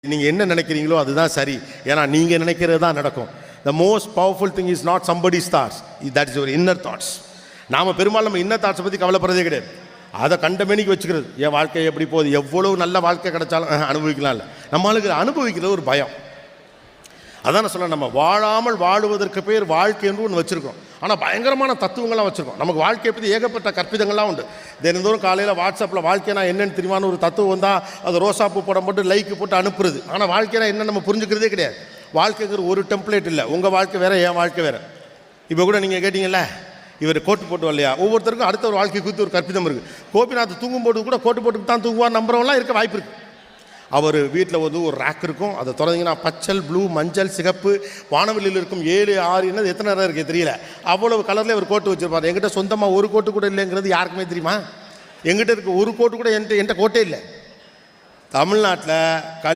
நீங்கள் என்ன நினைக்கிறீங்களோ அதுதான் சரி. ஏன்னா நீங்கள் நினைக்கிறது தான் நடக்கும். The most powerful thing is not somebody's thoughts, that is your inner thoughts. நாம் பெரும்பாலும் நம்ம இன்னர் தாட்ஸை பற்றி கவலைப்படுறதே கிடையாது. அதை கண்டமேனிக்கு வச்சுக்கிறது. என் வாழ்க்கை எப்படி போகுது, எவ்வளவு நல்ல வாழ்க்கை கிடைச்சாலும் அனுபவிக்கலாம் இல்லை. நம்மளுக்கு அனுபவிக்கிறது ஒரு பயம். அதான் நான் சொல்ல, நம்ம வாழாமல் வாழுவதற்கு பேர் வாழ்க்கை என்று ஒன்று வச்சுருக்கோம். ஆனால் பயங்கரமான தத்துவங்கள்லாம் வச்சுருக்கோம். நமக்கு வாழ்க்கையை பற்றி ஏகப்பட்ட கற்பிதங்கள்லாம் உண்டு. தினந்தோறும் காலையில் வாட்ஸ்அப்பில் வாழ்க்கைனா என்னென்னு தெரியுமான்னு ஒரு தத்துவம் வந்தால் அது ரோசாப்பூ படம் போட்டு லைக்கு போட்டு அனுப்புறது. ஆனால் வாழ்க்கைனா என்ன நம்ம புரிஞ்சுக்கிறதே கிடையாது. வாழ்க்கைங்கிற ஒரு டெம்ப்ளேட் இல்லை. உங்கள் வாழ்க்கை வேறு, என் வாழ்க்கை வேறு. இப்போ கூட நீங்கள் கேட்டிங்கல்ல, இவர் கோட்டு போட்டு வரலையா, ஒவ்வொருத்தருக்கும் அடுத்த ஒரு வாழ்க்கை குறித்து ஒரு கற்பிதம் இருக்குது. கோபிநாத் தூங்கும்போது கூட கோட்டு போட்டு தான் தூங்குவார் நம்புறவங்களாம் இருக்க வாய்ப்பு இருக்குது. அவர் வீட்டில் வந்து ஒரு ரேக் இருக்கும். அதை திறந்தீங்கன்னா பச்சல், ப்ளூ, மஞ்சள், சிகப்பு, வானவெளியில் இருக்கும் 7, 6 என்னது எத்தனை நேரம் இருக்குது தெரியல, அவ்வளவு கலரில் ஒரு கோட்டு வச்சுருப்பார். எங்கிட்ட சொந்தமாக ஒரு கோட்டு கூட இல்லைங்கிறது யாருக்குமே தெரியுமா? எங்கிட்ட இருக்க ஒரு கோட்டு கூட என்கிட்ட கோட்டே இல்லை. தமிழ்நாட்டில்